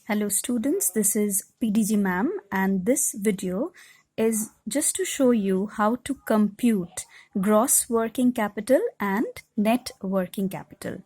Hello students, this is PDG ma'am and this video is just to show you how to compute gross working capital and net working capital.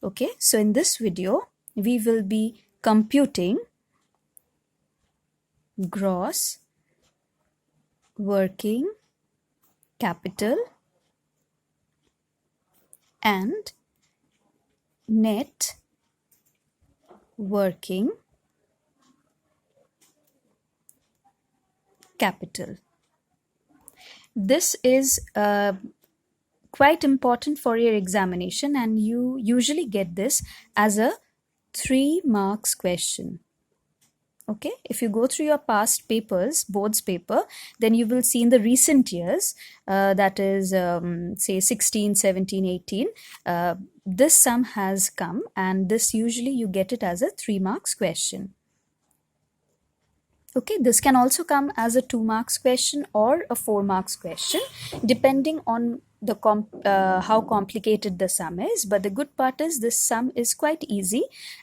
Okay, so in this video we will be computing gross working capital and net working capital. This is quite important for your examination and you usually get this as a 3 marks question. Okay, if you go through your past papers, boards paper, then you will see in the recent years, that is say 16, 17, 18, this sum has come and this usually you get it as a 3 marks question. Okay, this can also come as a 2 marks question or a 4 marks question depending on the how complicated the sum is. But the good part is this sum is quite easy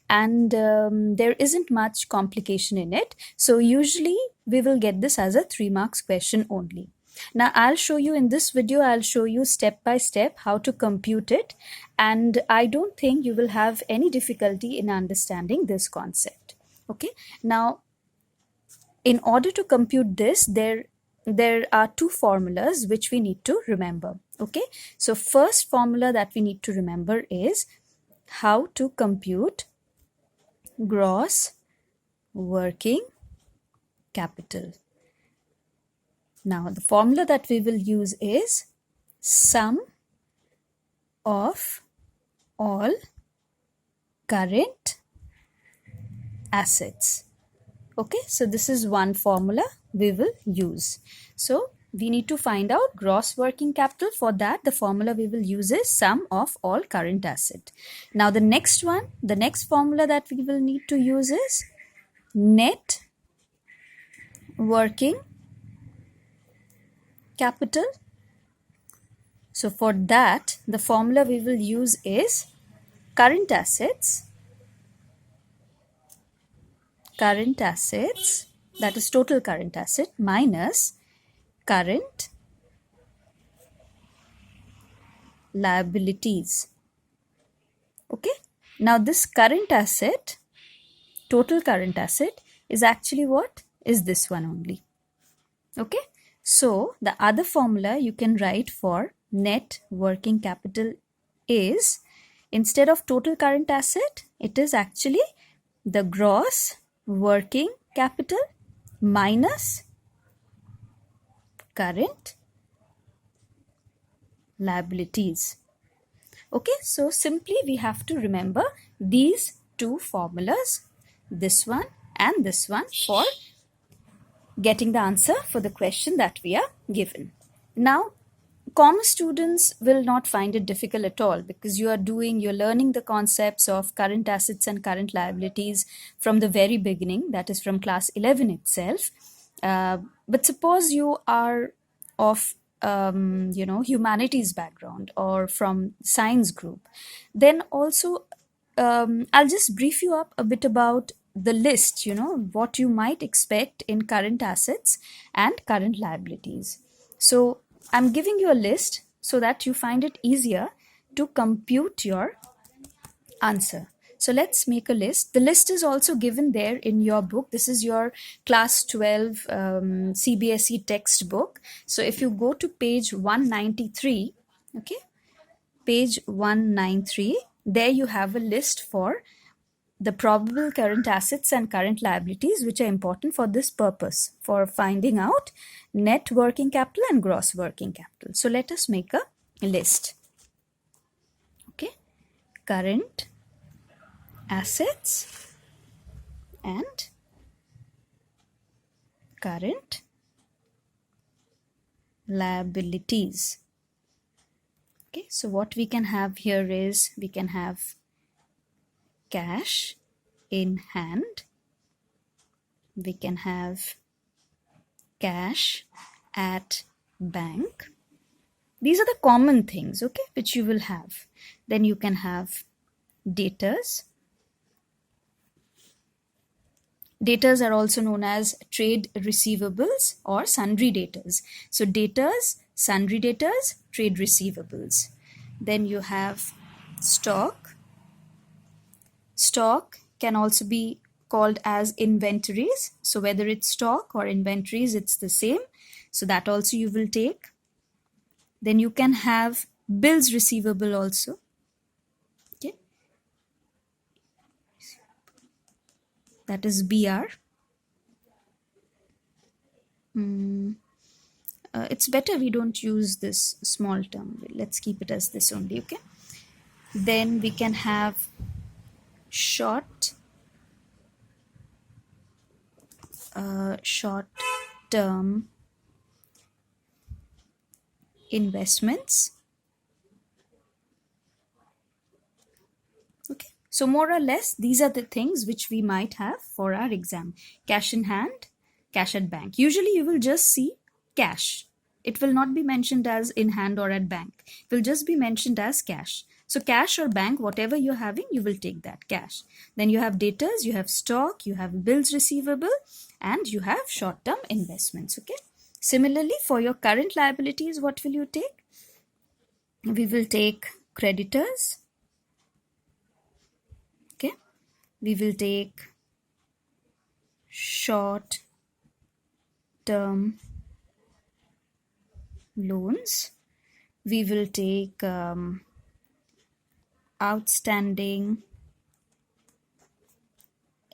and there isn't much complication in it. So usually we will get this as a 3 marks question only. Now I'll show you in this video, I'll show you step by step how to compute it, and I don't think you will have any difficulty in understanding this concept. Okay, now in order to compute this, there are two formulas which we need to remember. Okay, so first formula that we need to remember is how to compute gross working capital. Now the formula that we will use is sum of all current assets. Okay, so this is one formula we will use. So we need to find out gross working capital. For that, the formula we will use is sum of all current asset. Now the next formula that we will need to use is net working capital. So for that, the formula we will use is current assets, that is total current asset, minus current liabilities. Okay, now this current asset, total current asset, is actually what is this one only. Okay, so the other formula you can write for net working capital is, instead of total current asset, it is actually the gross working capital minus current liabilities. Okay, so simply we have to remember these two formulas, this one and this one, for getting the answer for the question that we are given. Now commerce students will not find it difficult at all because you're learning the concepts of current assets and current liabilities from the very beginning, that is from class 11 itself. But suppose you are of humanities background or from science group, then also I'll just brief you up a bit about the list, what you might expect in current assets and current liabilities. So I'm giving you a list so that you find it easier to compute your answer. So let's make a list. The list is also given there in your book. This is your class 12 CBSE textbook. So if you go to page 193, okay, page 193, there you have a list for the probable current assets and current liabilities, which are important for this purpose, for finding out net working capital and gross working capital. So let us make a list. Okay, current assets and current liabilities. Okay, so what we can have here is, we can have cash in hand, we can have cash at bank. These are the common things, okay, which you will have. Then you can have debtors, Debtors are also known as trade receivables or sundry debtors. So debtors, sundry debtors, trade receivables. Then you have stock. Stock can also be called as inventories. So whether it's stock or inventories, it's the same. So that also you will take. Then you can have bills receivable also. Okay. That is BR. It's better we don't use this small term. Let's keep it as this only, okay? Then we can have short term investments. Okay, so more or less these are the things which we might have for our exam. Cash in hand, cash at bank. Usually you will just see cash. It will not be mentioned as in hand or at bank. It will just be mentioned as cash. So cash or bank, whatever you're having, you will take that cash. Then you have debtors, you have stock, you have bills receivable, and you have short-term investments. Okay. Similarly, for your current liabilities, what will you take? We will take creditors. Okay. We will take short-term loans. We will take outstanding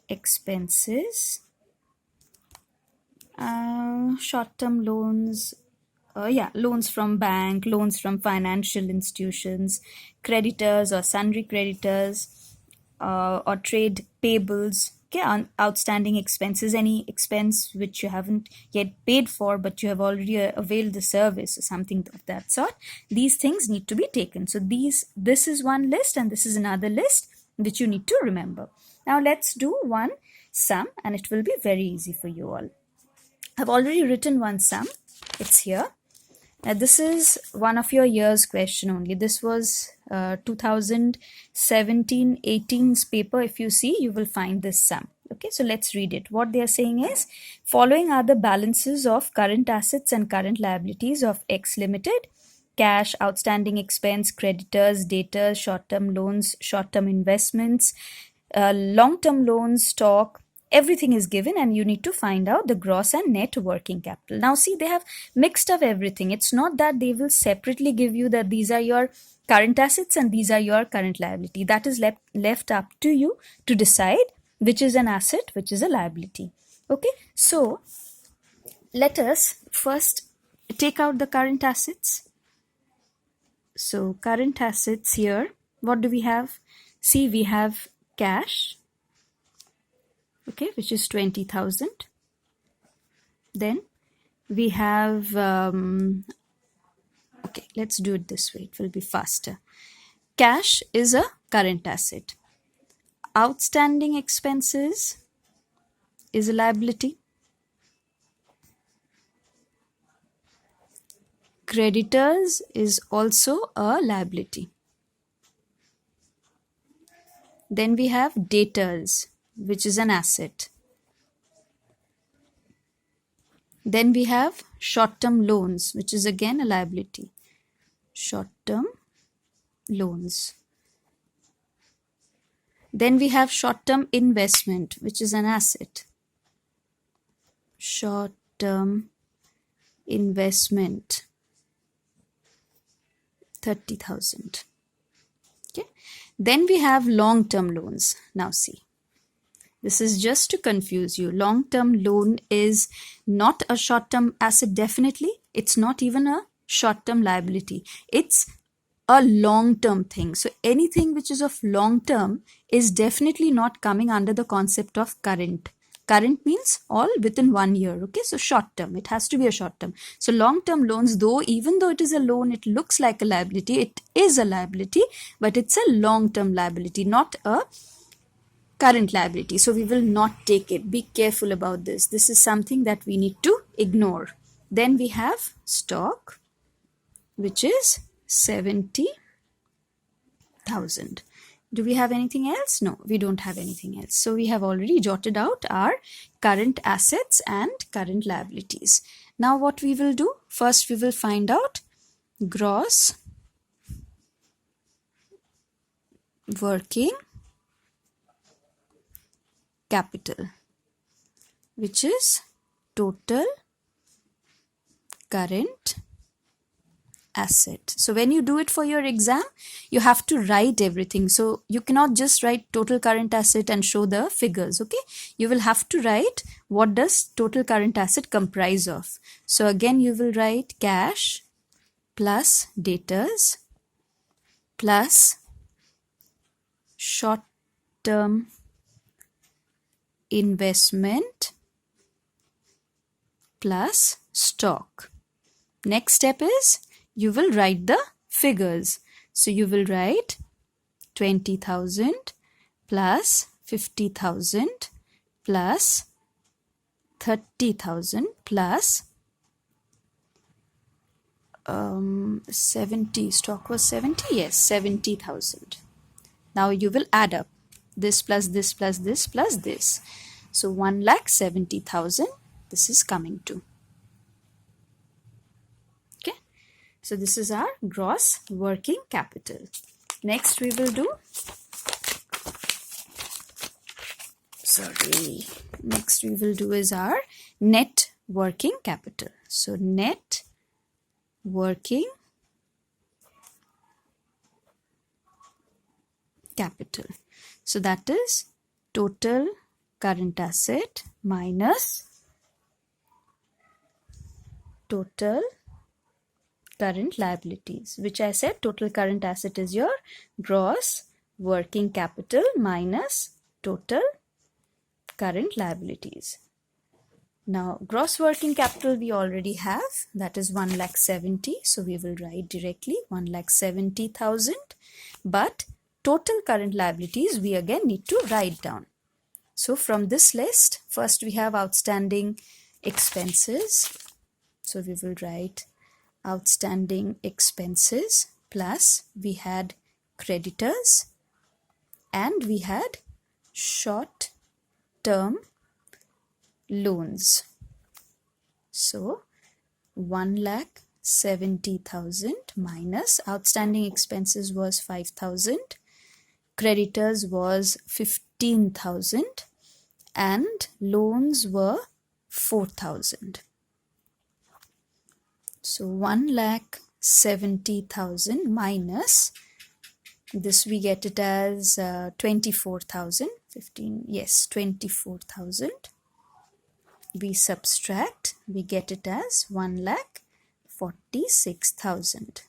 expenses, short-term loans, loans from bank, loans from financial institutions, creditors or sundry creditors, or trade payables. Okay, outstanding expenses, any expense which you haven't yet paid for but you have already availed the service or something of that sort. These things need to be taken. So this is one list and this is another list which you need to remember. Now let's do one sum and it will be very easy for you all. I've already written one sum. It's here. Now this is one of your year's question only. This was 2017-18's paper. If you see, you will find this sum. Okay, so let's read it. What they are saying is, following are the balances of current assets and current liabilities of X Limited. Cash, outstanding expense, creditors, debtors, short-term loans, short-term investments, long-term loans, stock. Everything is given and you need to find out the gross and net working capital. Now see, they have mixed up everything. It's not that they will separately give you that these are your current assets and these are your current liability. That is left up to you to decide which is an asset, which is a liability. Okay, so let us first take out the current assets. So current assets here, what do we have? See, we have cash. Okay, which is 20,000. Then we have, okay, let's do it this way. It will be faster. Cash is a current asset. Outstanding expenses is a liability. Creditors is also a liability. Then we have debtors, which is an asset. Then we have short-term loans, which is again a liability. Short-term loans. Then we have short-term investment, which is an asset. Short-term investment, 30,000. Okay. Then we have long-term loans. Now see. This is just to confuse you. Long-term loan is not a short-term asset, definitely. It's not even a short-term liability. It's a long-term thing. So anything which is of long-term is definitely not coming under the concept of current. Current means all within 1 year. Okay, so short-term. It has to be a short-term. So long-term loans, even though it is a loan, it looks like a liability. It is a liability, but it's a long-term liability, not a current liability. So we will not take it. Be careful about this. This is something that we need to ignore. Then we have stock, which is 70,000. Do we have anything else? No, we don't have anything else. So we have already jotted out our current assets and current liabilities. Now what we will do? First we will find out gross working capital, which is total current asset. So when you do it for your exam, you have to write everything. So you cannot just write total current asset and show the figures, okay? You will have to write what does total current asset comprise of. So again, you will write cash plus debtors plus short-term investment plus stock. Next step is you will write the figures. So you will write 20,000 plus 50,000 plus 30,000 plus 70. Stock was 70? Yes, 70,000. Now you will add up this plus this plus this plus this. So 1,70,000 this is coming to. Okay. So this is our gross working capital. Next we will do, next we will do is our net working capital. So net working capital. So that is total current asset minus total current liabilities, which I said total current asset is your gross working capital minus total current liabilities. Now gross working capital we already have, that is 1,70,000. So we will write directly 1,70,000. But total current liabilities we again need to write down. So from this list, first we have outstanding expenses. So we will write outstanding expenses plus we had creditors and we had short-term loans. So 1,70,000 minus outstanding expenses was 5,000, creditors was 15,000 and loans were 4,000. So 1,70,000 minus this, we get it as 24,000. 15, yes, 24,000. We subtract, we get it as 1,46,000.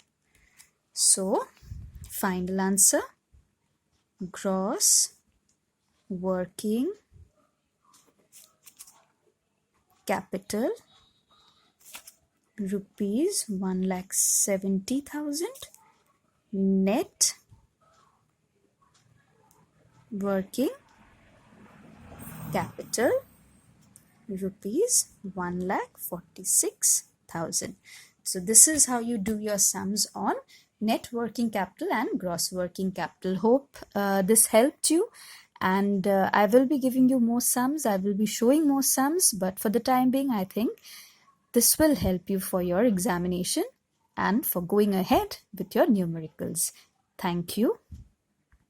So final answer, gross working capital rupees 1,70,000, net working capital rupees 1,46,000. So this is how you do your sums on net working capital and gross working capital. Hope this helped you, and I will be giving you more sums. I will be showing more sums, but for the time being I think this will help you for your examination and for going ahead with your numericals. Thank you.